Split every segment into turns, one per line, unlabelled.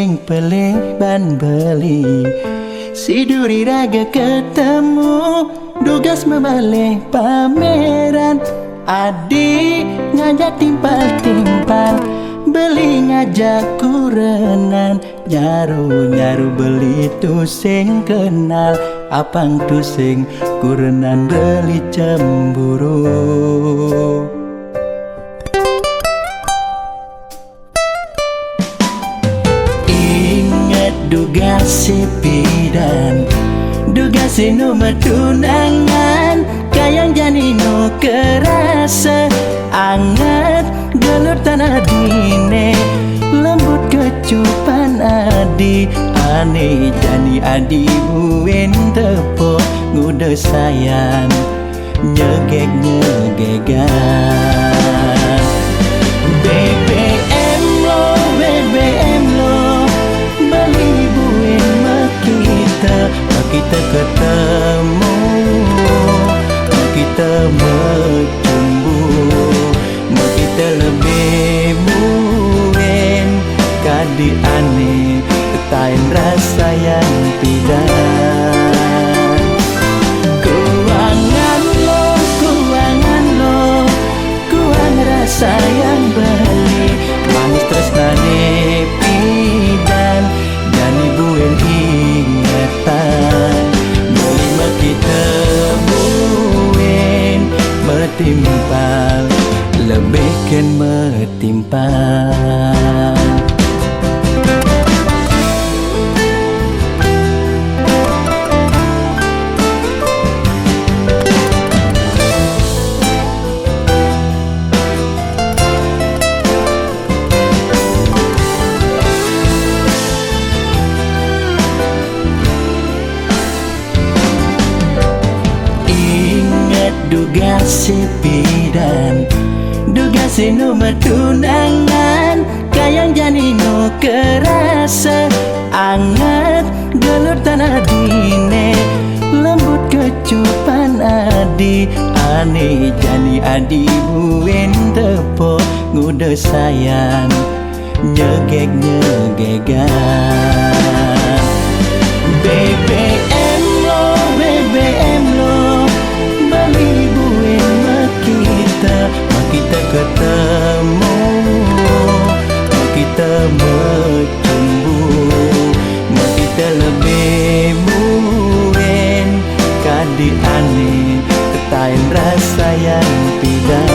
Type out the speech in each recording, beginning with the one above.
sing pelih ban beli. Si duri raga ketemu, dugas membalik pameran. Adi ngajak timpal-timpal, beli ngajak kurenan. Nyaru-nyaru beli tu sing kenal, apang tu sing kurenan beli cemburu. Ingat duga si pidan, duga si nomor tunangan, kayang jani no kerasa angat gelur tanah dine, lembut kecupan adi ane jani adi buen tepo ngude sayang nyegek nyegegan. BBM lo beli buen kita ketemu, kita bercumbu, kita lebih muen kadi ane ketain rasa yang tidak. Kuangan lo, kuang rasa yang beli, manis tresnane pidan dan buen ingatan. Melima kita buen metimpal, lebih ken metimpal. Duga si pidan, duga si nomor tunangan, kayang jani no kerasa angat gelur tanah dine, lembut kecupan adi ane jani adi buen tepo ngude sayang nyegek nyegegan. BBM lo beli buen kita ketemu, kita bercumbu, kita lebih muen kadi ane ketain rasa yang tidak.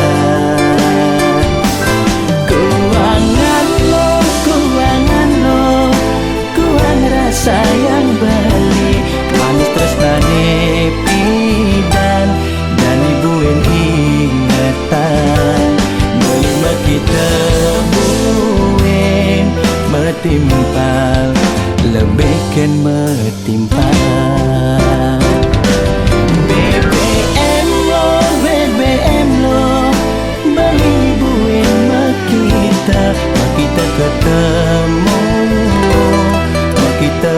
Kuangan lo, kuang rasa yang beli, manis tresnane pidan dan buen ingatan. Melima kita buen metimpal, lebih ken metimpal. BBM lo beli buen kita ketemu, kita